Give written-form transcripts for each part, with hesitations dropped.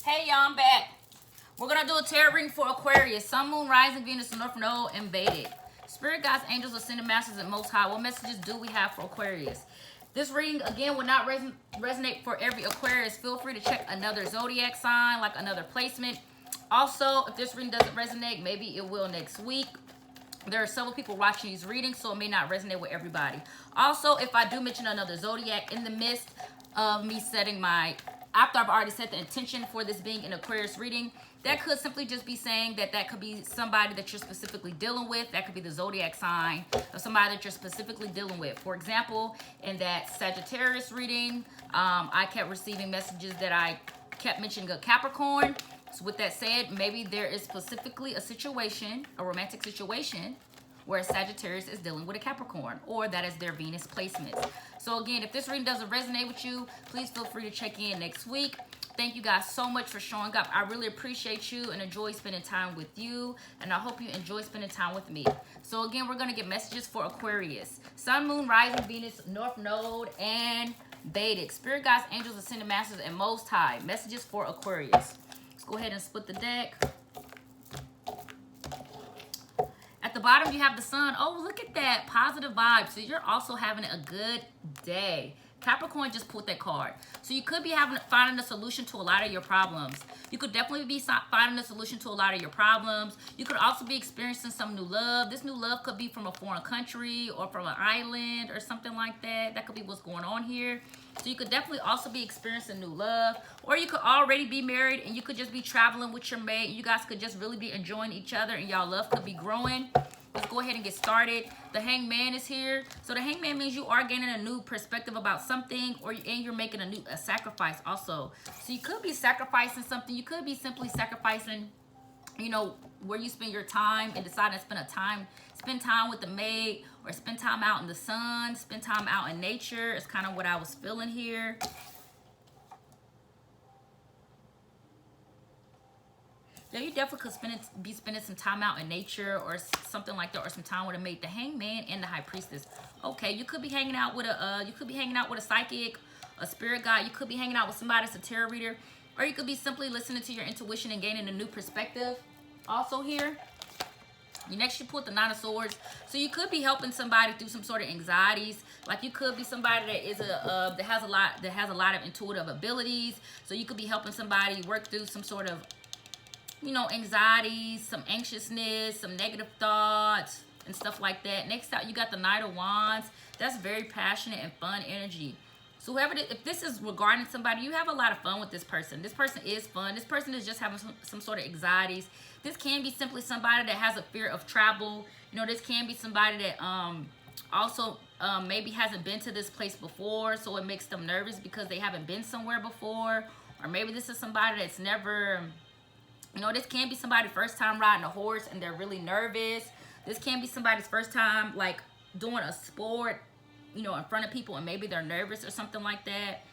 Hey y'all, I'm back. We're gonna do a tarot reading for Aquarius, Sun, Moon, Rising, Venus, North Node, and Vedic. Spirit guides, angels, ascended masters, and Most High. What messages do we have for Aquarius? This reading again will not resonate for every Aquarius. Feel free to check another zodiac sign, like another placement. Also, if this reading doesn't resonate, maybe it will next week. There are several people watching these readings, so it may not resonate with everybody. Also, if I do mention another zodiac in the midst of me setting my, after I've already set the intention for this being an Aquarius reading, that could simply just be saying that that could be somebody that you're specifically dealing with. That could be the zodiac sign of somebody that you're specifically dealing with. For example, in that Sagittarius reading, I kept receiving messages that I kept mentioning a Capricorn. So with that said, maybe there is specifically a situation, a romantic situation, where Sagittarius is dealing with a Capricorn, or that is their Venus placements. So again, if this reading doesn't resonate with you, please feel free to check in next week. Thank you guys so much for showing up. I really appreciate you and enjoy spending time with you, and I hope you enjoy spending time with me. So again, we're going to get messages for Aquarius. Sun, Moon, Rising, Venus, North Node, and Vedic. Spirit guides, angels, ascended masters, and Most High. Messages for Aquarius. Let's go ahead and split the deck. At the bottom, you have the sun. Oh, look at that. Positive vibes. So you're also having a good day. Capricorn just pulled that card. So you could be finding a solution to a lot of your problems. You could definitely be finding a solution to a lot of your problems. You could also be experiencing some new love. This new love could be from a foreign country or from an island or something like that. That could be what's going on here. So you could definitely also be experiencing new love. Or you could already be married and you could just be traveling with your mate. You guys could just really be enjoying each other and y'all love could be growing. Let's go ahead and get started. The Hangman is here. So the Hangman means you are gaining a new perspective about something, and you're making a sacrifice also. So you could be sacrificing something. You could be simply sacrificing, you know, where you spend your time and deciding to spend time with the mate, or spend time out in the sun, spend time out in nature. It's kind of what I was feeling here. Yeah, you definitely could be spending some time out in nature or something like that, or some time with a mate. The Hangman and the High Priestess. Okay, you could be hanging out with a psychic, a spirit guide. You could be hanging out with somebody that's a tarot reader, or you could be simply listening to your intuition and gaining a new perspective. Also here, next you pulled the Nine of Swords. So you could be helping somebody through some sort of anxieties. Like you could be somebody that is that has a lot of intuitive abilities. So you could be helping somebody work through some sort of, you know, anxieties, some anxiousness, some negative thoughts, and stuff like that. Next out, you got the Knight of Wands. That's very passionate and fun energy. So whoever, if this is regarding somebody, you have a lot of fun with this person. This person is fun. This person is just having some sort of anxieties. This can be simply somebody that has a fear of travel. You know, this can be somebody that also maybe hasn't been to this place before, so it makes them nervous because they haven't been somewhere before. Or maybe this is somebody that's never... You know, this can be somebody's first time riding a horse and they're really nervous. This can be somebody's first time, like, doing a sport, you know, in front of people, and maybe they're nervous or something like that.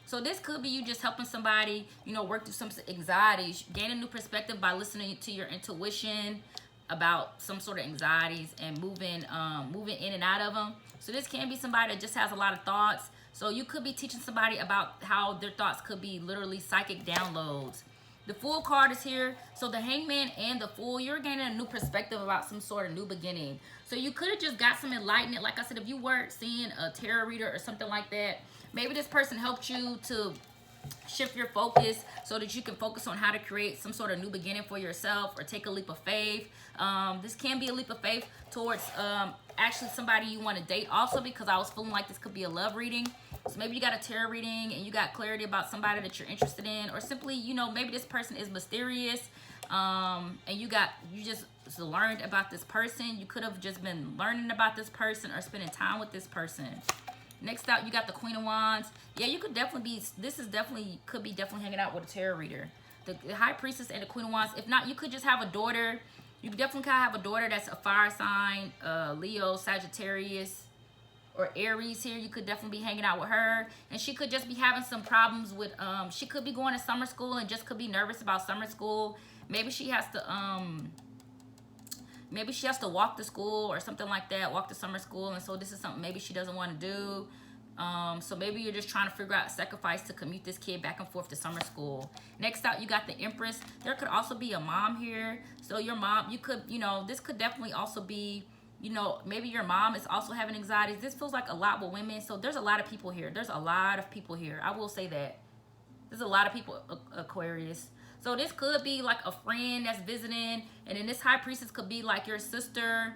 So this could be you just helping somebody, you know, work through some anxieties, gain a new perspective by listening to your intuition about some sort of anxieties and moving in and out of them. So this can be somebody that just has a lot of thoughts. So you could be teaching somebody about how their thoughts could be literally psychic downloads. The Fool card is here. So the Hangman and the Fool, you're gaining a new perspective about some sort of new beginning. So you could have just got some enlightenment. Like I said, if you weren't seeing a tarot reader or something like that, maybe this person helped you to shift your focus so that you can focus on how to create some sort of new beginning for yourself, or take a leap of faith. This can be a leap of faith towards actually somebody you want to date also, because I was feeling like this could be a love reading. So maybe you got a tarot reading and you got clarity about somebody that you're interested in, or simply, you know, maybe this person is mysterious, and you just learned about this person. You could have just been learning about this person or spending time with this person. Next out, you got the Queen of Wands. Yeah, you could definitely be, could be hanging out with a tarot reader. The High Priestess and the Queen of Wands. If not, you could just have a daughter. You definitely could have a daughter that's a fire sign, Leo, Sagittarius, or Aries here. You could definitely be hanging out with her, and she could just be having some problems with she could be going to summer school and just could be nervous about summer school. Maybe she has to walk to school or something like that, walk to summer school, and so this is something maybe she doesn't want to do. So maybe you're just trying to figure out a sacrifice to commute this kid back and forth to summer school. Next out, you got the Empress. There could also be a mom here. So your mom, you could, you know, this could definitely also be, you know, maybe your mom is also having anxieties. This feels like a lot with women. So there's a lot of people here. There's a lot of people here. I will say that. There's a lot of people, Aquarius. So this could be like a friend that's visiting. And then this High Priestess could be like your sister.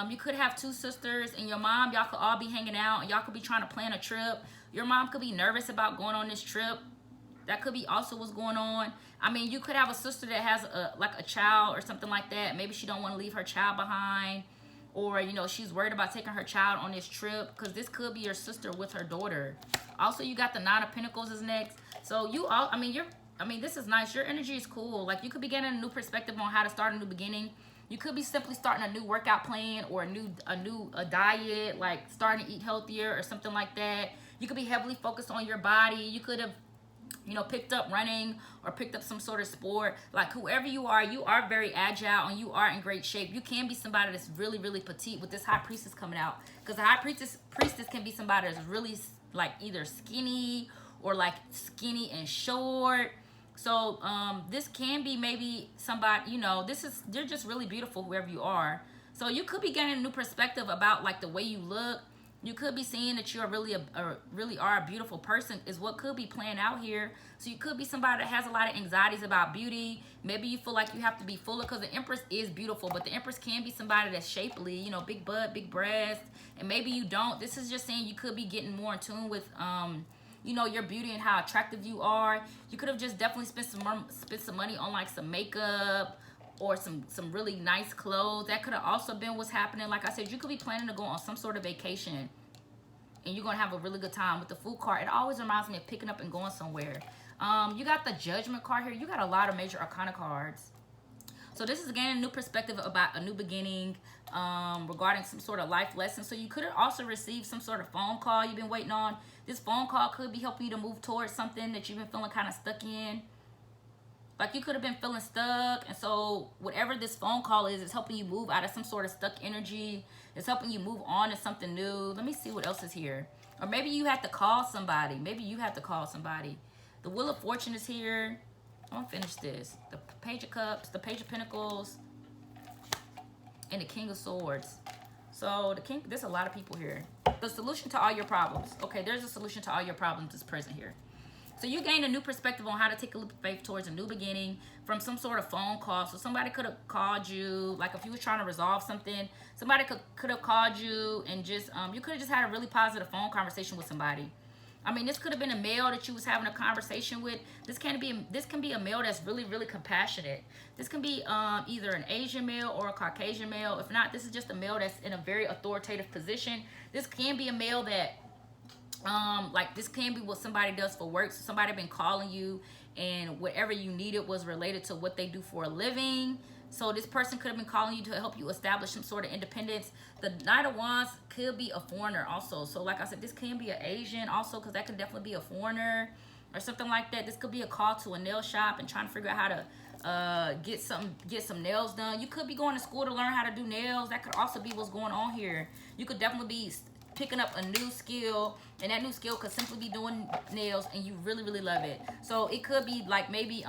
You could have two sisters and your mom. Y'all could all be hanging out and y'all could be trying to plan a trip. Your mom could be nervous about going on this trip. That could be also what's going on. I mean, you could have a sister that has like a child or something like that. Maybe she don't want to leave her child behind. Or, you know, she's worried about taking her child on this trip. Because this could be your sister with her daughter. Also, you got the Nine of Pentacles is next. So you all, I mean, this is nice. Your energy is cool. Like, you could be getting a new perspective on how to start a new beginning. You could be simply starting a new workout plan or a diet, like starting to eat healthier or something like that. You could be heavily focused on your body. You could have, you know, picked up running or picked up some sort of sport. Like, whoever you are very agile and you are in great shape. You can be somebody that's really, really petite with this High Priestess coming out. Because the High Priestess can be somebody that's really, like, either skinny or, like, skinny and short. So this can be maybe somebody, you know, you're just really beautiful whoever you are. So you could be getting a new perspective about like the way you look. You could be seeing that you're really really are a beautiful person is what could be playing out here. So you could be somebody that has a lot of anxieties about beauty. Maybe you feel like you have to be fuller because the Empress is beautiful, but the Empress can be somebody that's shapely, you know, big butt, big breast, and maybe you don't. This is just saying you could be getting more in tune with you know, your beauty and how attractive you are. You could have just definitely spent some money on like some makeup or some really nice clothes. That could have also been what's happening. Like I said, you could be planning to go on some sort of vacation and you're going to have a really good time. With the Fool card, it always reminds me of picking up and going somewhere. You got the Judgment card here. You got a lot of major arcana cards. So this is again a new perspective about a new beginning regarding some sort of life lesson. So you could have also received some sort of phone call you've been waiting on. This phone call could be helping you to move towards something that you've been feeling kind of stuck in. Like you could have been feeling stuck. And so whatever this phone call is, it's helping you move out of some sort of stuck energy. It's helping you move on to something new. Let me see what else is here. Or maybe you have to call somebody. Maybe you have to call somebody. The Wheel of Fortune is here. I'm going to finish this. The Page of Cups, the Page of Pentacles, and the King of Swords. So there's a lot of people here. The solution to all your problems. Okay, there's a solution to all your problems that's present here. So you gain a new perspective on how to take a leap of faith towards a new beginning from some sort of phone call. So somebody could have called you, like if you were trying to resolve something, somebody could have called you and just, you could have just had a really positive phone conversation with somebody. I mean, this could have been a male that you was having a conversation with. This can be a male that's really, really compassionate. This can be either an Asian male or a Caucasian male. If not, this is just a male that's in a very authoritative position. This can be a male that, like this can be what somebody does for work. So somebody been calling you and whatever you needed was related to what they do for a living. So this person could have been calling you to help you establish some sort of independence. The Knight of Wands could be a foreigner also. So like I said, this can be an Asian also because that could definitely be a foreigner or something like that. This could be a call to a nail shop and trying to figure out how to get some nails done. You could be going to school to learn how to do nails. That could also be what's going on here. You could definitely be picking up a new skill, and that new skill could simply be doing nails and you really, really love it. So it could be like maybe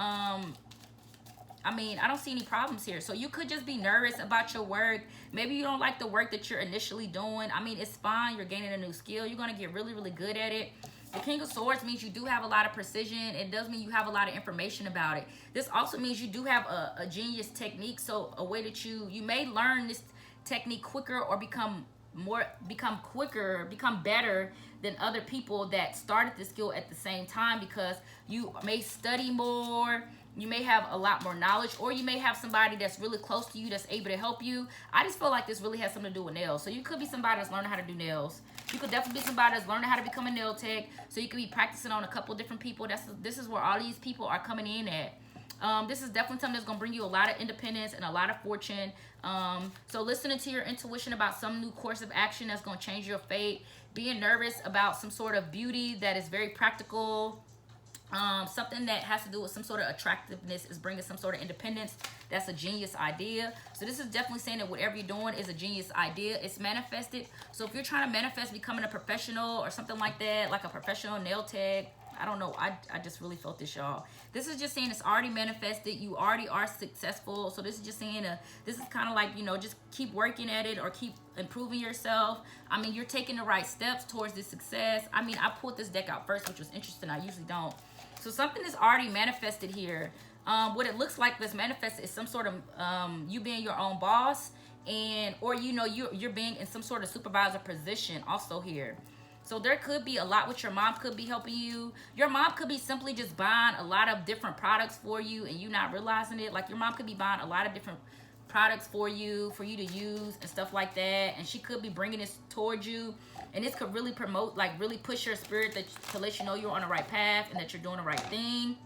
I mean, I don't see any problems here. So you could just be nervous about your work. Maybe you don't like the work that you're initially doing. I mean, it's fine. You're gaining a new skill. You're going to get really, really good at it. The King of Swords means you do have a lot of precision. It does mean you have a lot of information about it. This also means you do have a genius technique. So a way that you may learn this technique quicker or become better than other people that started the skill at the same time, because you may study more. You may have a lot more knowledge, or you may have somebody that's really close to you that's able to help you. I just feel like this really has something to do with nails. So you could be somebody that's learning how to do nails. You could definitely be somebody that's learning how to become a nail tech. So you could be practicing on a couple different people. This is where all these people are coming in at. This is definitely something that's going to bring you a lot of independence and a lot of fortune. So listening to your intuition about some new course of action that's going to change your fate. Being nervous about some sort of beauty that is very practical. Something that has to do with some sort of attractiveness is bringing some sort of independence. That's a genius idea. So this is definitely saying that whatever you're doing is a genius idea. It's manifested. So if you're trying to manifest becoming a professional or something like that, like a professional nail tech, I don't know. I just really felt this, y'all. This is just saying it's already manifested. You already are successful. So this is just saying this is kind of like, you know, just keep working at it or keep improving yourself. I mean, you're taking the right steps towards this success. I mean, I pulled this deck out first, which was interesting. I usually don't. So something is already manifested here. What it looks like that's manifested is some sort of you being your own boss, and or you know you're being in some sort of supervisor position also here. So there could be a lot with your mom could be helping you. Your mom could be simply just buying a lot of different products for you and you not realizing it. Like your mom could be buying a lot of different products for you to use and stuff like that. And she could be bringing this towards you. And this could really promote, like really push your spirit to let you know you're on the right path and that you're doing the right thing.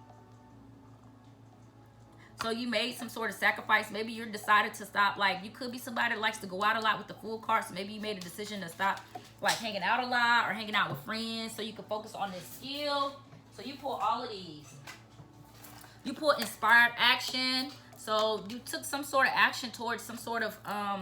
So you made some sort of sacrifice. Maybe you decided to stop. Like you could be somebody that likes to go out a lot with the full card. So maybe you made a decision to stop like hanging out a lot or hanging out with friends so you can focus on this skill. So you pull all of these. You pull inspired action. So you took some sort of action towards some sort of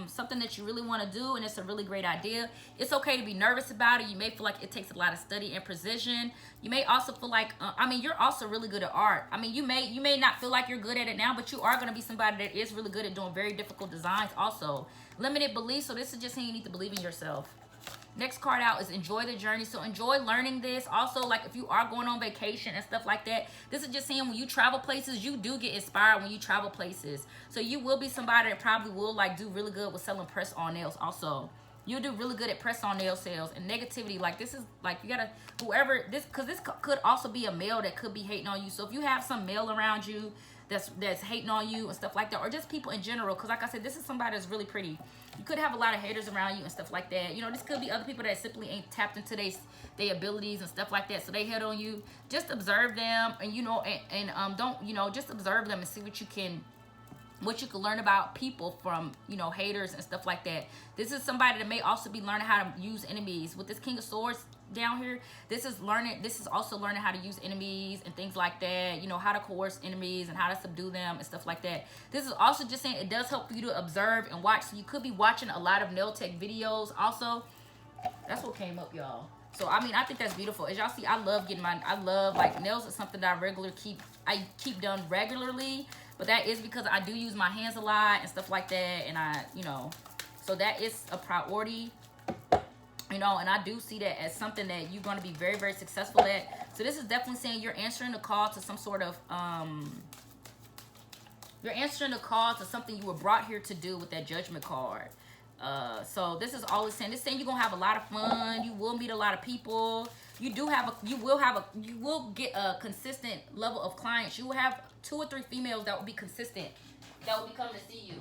something that you really want to do, and it's a really great idea. It's okay to be nervous about it. You may feel like it takes a lot of study and precision. You may also feel like, I mean, you're also really good at art. I mean, you may not feel like you're good at it now, but you are going to be somebody that is really good at doing very difficult designs also. Limited beliefs, so this is just saying you need to believe in yourself. Next card out is enjoy the journey. So enjoy learning this. Also, like if you are going on vacation and stuff like that, this is just saying when you travel places, you do get inspired when you travel places. So you will be somebody that probably will like do really good with selling press-on nails also. You'll do really good at press-on nail sales. And negativity, like this is like you gotta, whoever, this, because this could also be a male that could be hating on you. So if you have some male around you that's hating on you and stuff like that, or just people in general, because like I said, this is somebody that's really pretty. You could have a lot of haters around you and stuff like that. You know, this could be other people that simply ain't tapped into their abilities and stuff like that. So they hate on you. Just observe them, and you know, and don't, you know, just observe them and see what you can learn about people from, you know, haters and stuff like that. This is somebody that may also be learning how to use enemies. With this King of Swords down here, this is also learning how to use enemies and things like that, you know, how to coerce enemies and how to subdue them and stuff like that. This is also just saying it does help for you to observe and watch. So you could be watching a lot of nail tech videos also. That's what came up, y'all. So I mean, I think that's beautiful. As y'all see, I love like nails is something that I keep done regularly, but that is because I do use my hands a lot and stuff like that, and you know, so that is a priority. You know, and I do see that as something that you're going to be very, very successful at. So this is definitely saying you're answering the call to some sort of, you're answering the call to something you were brought here to do with that Judgment card. So this is always saying, you're going to have a lot of fun. You will meet a lot of people. You will get a consistent level of clients. You will have 2 or 3 females that will be consistent, that will be coming to see you.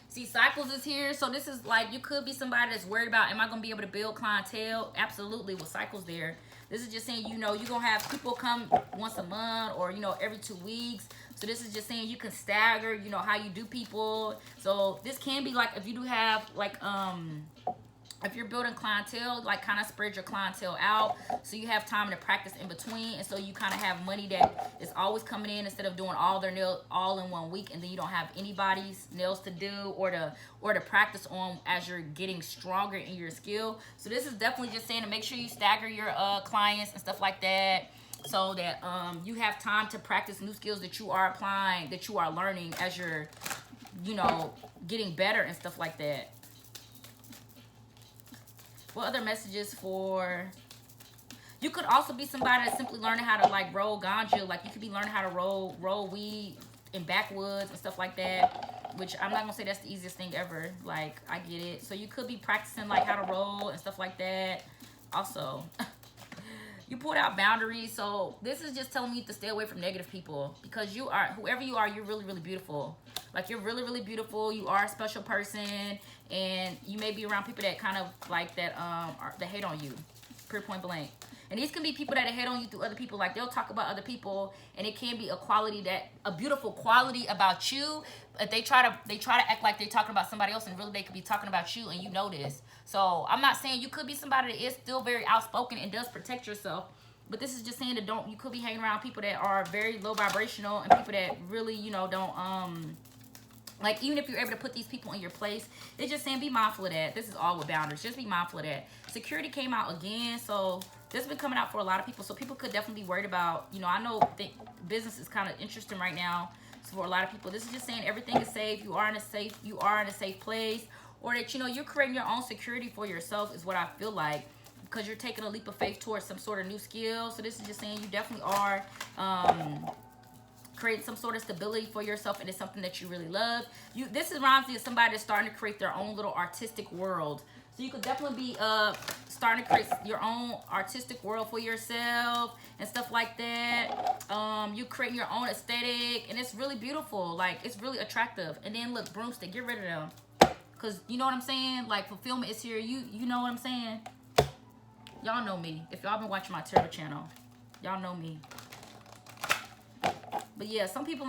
See, cycles is here. So this is like, you could be somebody that's worried about, am I going to be able to build clientele? Absolutely, with cycles there. This is just saying, you know, you're going to have people come once a month or, you know, every 2 weeks. So this is just saying you can stagger, you know, how you do people. So this can be like, if you do have like, if you're building clientele, like kind of spread your clientele out so you have time to practice in between, and so you kind of have money that is always coming in instead of doing all their nails all in 1 week, and then you don't have anybody's nails to do or to practice on as you're getting stronger in your skill. So this is definitely just saying to make sure you stagger your clients and stuff like that, so that you have time to practice new skills that you are applying, that you are learning as you're, you know, getting better and stuff like that. What other messages for... You could also be somebody that's simply learning how to like roll ganja. Like you could be learning how to roll weed in backwoods and stuff like that. Which I'm not gonna say that's the easiest thing ever. Like I get it. So you could be practicing like how to roll and stuff like that. Also, you pulled out boundaries. So this is just telling me to stay away from negative people, because you are, whoever you are, you're really, really beautiful. Like you're really, really beautiful. You are a special person, and you may be around people that kind of like that that hate on you, pure point blank. And these can be people that hate on you through other people. Like they'll talk about other people, and it can be a beautiful quality about you. But they try to act like they're talking about somebody else, and really they could be talking about you, and you know this. So I'm not saying, you could be somebody that is still very outspoken and does protect yourself. But this is just saying that you could be hanging around people that are very low vibrational and people that really, you know, don't, like, even if you're able to put these people in your place, it's just saying be mindful of that. This is all with boundaries. Just be mindful of that. Security came out again, so this has been coming out for a lot of people. So people could definitely be worried about, you know, I know business is kind of interesting right now. So for a lot of people, this is just saying everything is safe. You are in a safe place, or that, you know, you're creating your own security for yourself is what I feel like, because you're taking a leap of faith towards some sort of new skill. So this is just saying you definitely are create some sort of stability for yourself, and it's something that you really love. This reminds me of somebody that's starting to create their own little artistic world. So you could definitely be starting to create your own artistic world for yourself and stuff like that. You creating your own aesthetic, and it's really beautiful. Like, it's really attractive. And then look, broomstick, get rid of them, because you know what I'm saying. Like, fulfillment is here. You know what I'm saying. Y'all know me. If y'all been watching my tarot channel, y'all know me. But yeah, some people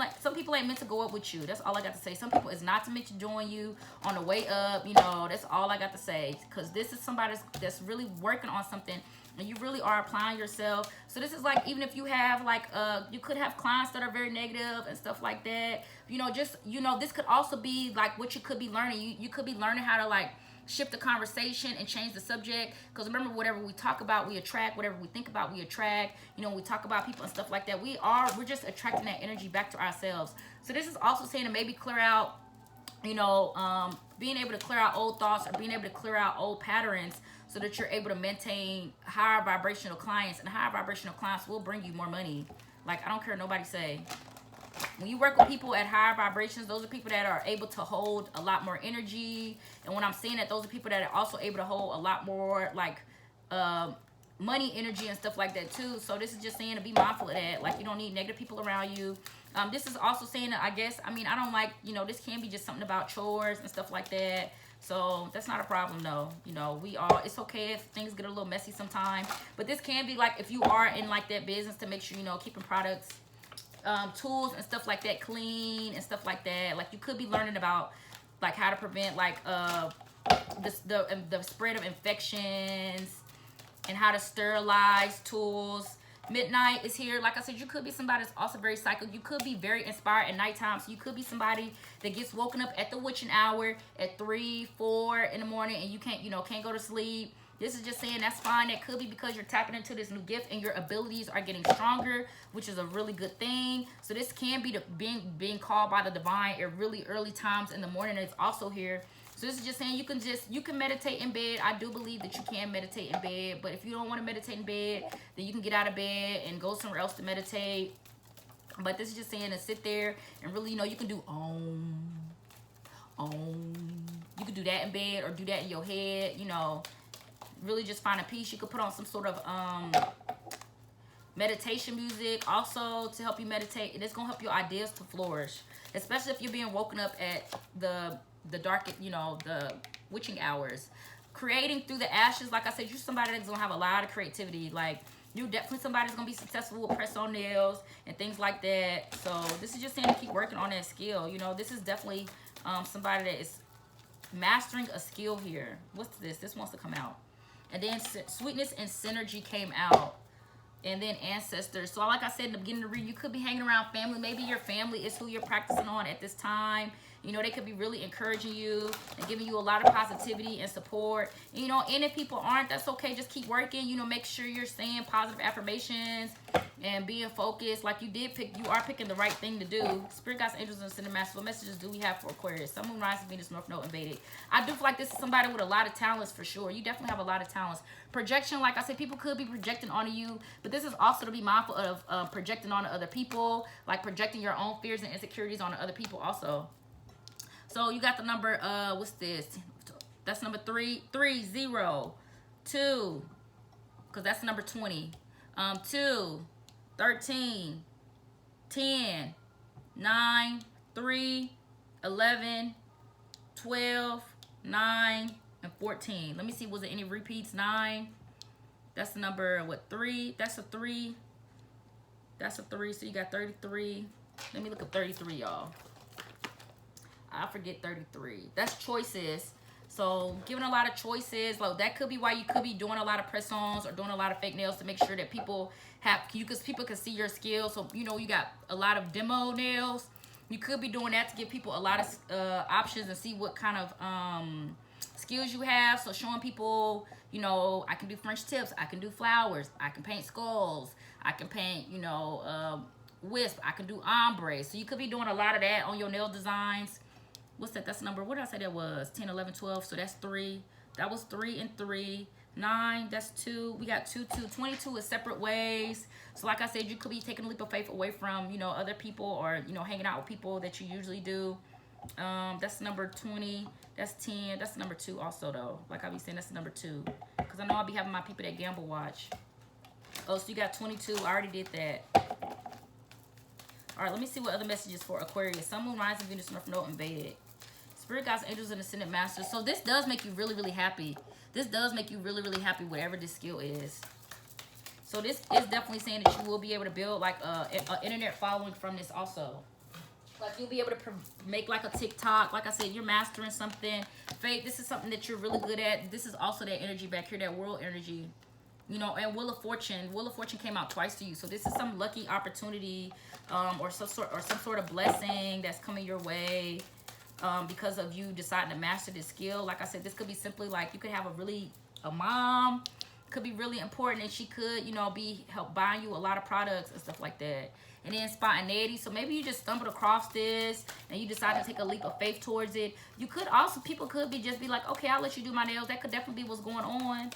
ain't meant to go up with you. That's all I got to say. Some people is not meant to join you on the way up. You know, that's all I got to say. Because this is somebody that's really working on something, and you really are applying yourself. So this is like, even if you have like, you could have clients that are very negative and stuff like that. You know, just, you know, this could also be like what you could be learning. You could be learning how to like shift the conversation and change the subject, because remember, whatever we talk about we attract, whatever we think about we attract. You know, when we talk about people and stuff like that, we're just attracting that energy back to ourselves. So this is also saying to maybe clear out, you know, being able to clear out old thoughts, or being able to clear out old patterns, so that you're able to maintain higher vibrational clients, and higher vibrational clients will bring you more money. Like, I don't care what nobody say. When you work with people at higher vibrations, those are people that are able to hold a lot more energy. And when I'm saying that, those are people that are also able to hold a lot more, like, money, energy, and stuff like that, too. So this is just saying to be mindful of that. Like, you don't need negative people around you. This is also saying that, I guess, I mean, I don't like, you know, this can be just something about chores and stuff like that. So that's not a problem, though. You know, it's okay if things get a little messy sometimes. But this can be, like, if you are in, like, that business, to make sure, you know, keeping products, tools and stuff like that clean and stuff like that. Like, you could be learning about like how to prevent like the spread of infections, and how to sterilize tools. Midnight is here. Like I said, you could be somebody that's also very psychic. You could be very inspired at nighttime. So you could be somebody that gets woken up at the witching hour at 3, 4 in the morning, and you can't go to sleep. This is just saying that's fine. That could be because you're tapping into this new gift, and your abilities are getting stronger, which is a really good thing. So this can be being called by the divine at really early times in the morning. It's also here. So this is just saying you can meditate in bed. I do believe that you can meditate in bed, but if you don't want to meditate in bed, then you can get out of bed and go somewhere else to meditate. But this is just saying to sit there and really, you know, you can do you can do that in bed, or do that in your head, you know. Really just find a peace. You could put on some sort of meditation music also to help you meditate, and it's gonna help your ideas to flourish, especially if you're being woken up at the dark, you know, the witching hours. Creating through the ashes, like I said, you're somebody that's gonna have a lot of creativity. Like, you're definitely somebody that's gonna be successful with press on nails and things like that. So this is just saying to keep working on that skill. You know, this is definitely somebody that is mastering a skill here. What's this? This wants to come out. And then sweetness and synergy came out. And then ancestors. So like I said in the beginning of the read, you could be hanging around family. Maybe your family is who you're practicing on at this time. You know, they could be really encouraging you and giving you a lot of positivity and support. And, you know, and if people aren't, that's okay. Just keep working. You know, make sure you're saying positive affirmations and being focused. Like you are picking the right thing to do. Spirit guides, angels, and ascended masters. What messages do we have for Aquarius? Sun, Moon, Rising, Venus, North Node, and Vedic. I do feel like this is somebody with a lot of talents for sure. You definitely have a lot of talents. Projection, like I said, people could be projecting onto you, but this is also to be mindful of projecting onto other people, like projecting your own fears and insecurities onto other people also. So you got the number, what's this? That's number 330, 2, because that's number 20. 2, 13, 10, 9, 3, 11, 12, 9, and 14. Let me see, was there any repeats? 9. That's the number, what, 3? That's a 3. That's a 3, so you got 33. Let me look at 33, y'all. I forget 33. That's choices. So giving a lot of choices, like that could be why you could be doing a lot of press-ons or doing a lot of fake nails to make sure that people have you, because people can see your skills. So you know you got a lot of demo nails. You could be doing that to give people a lot of options and see what kind of skills you have. So showing people, you know, I can do French tips, I can do flowers, I can paint skulls, I can paint, you know, wisp, I can do ombre. So you could be doing a lot of that on your nail designs. What's that? That's number, what did I say that was? 10, 11, 12. So that's 3. That was 3 and 3. 9, that's 2. We got 2, 2. 22 is separate ways. So like I said, you could be taking a leap of faith away from, you know, other people, or, you know, hanging out with people that you usually do. That's number 20. That's 10. That's number 2 also, though. Like I be saying, that's number 2. Because I know I'll be having my people that gamble watch. Oh, so you got 22. I already did that. All right, let me see what other messages for Aquarius. Sun, Moon, Rising, Venus, North Node, and Vedic. Spirit Guides, Angels, and Ascendant Masters. So this does make you really, really happy. This does make you really, really happy, whatever this skill is. So this is definitely saying that you will be able to build like an internet following from this also. Like you'll be able to make like a TikTok. Like I said, you're mastering something. Faith, this is something that you're really good at. This is also that energy back here, that world energy. You know, and Wheel of Fortune. Wheel of Fortune came out twice to you. So this is some lucky opportunity or some sort of blessing that's coming your way. Because of you deciding to master this skill. Like I said, this could be simply like you could have a mom could be really important, and she could, you know, help buying you a lot of products and stuff like that. And then spontaneity. So maybe you just stumbled across this and you decide to take a leap of faith towards it. You could also, people could just be like, okay, I'll let you do my nails. That could definitely be what's going on.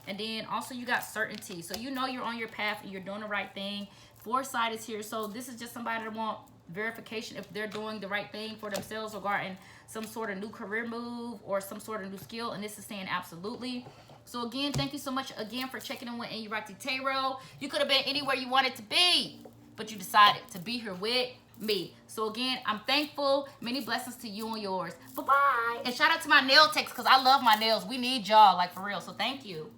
And then also you got certainty. So you know you're on your path and you're doing the right thing. Foresight is here. So this is just somebody that want verification if they're doing the right thing for themselves regarding some sort of new career move or some sort of new skill. And this is saying absolutely. So again, thank you so much again for checking in with Anurakti Tarot. You could have been anywhere you wanted to be, but you decided to be here with me. So again, I'm thankful. Many blessings to you and yours. Bye-bye. And shout out to my nail techs because I love my nails. We need y'all, like for real. So thank you.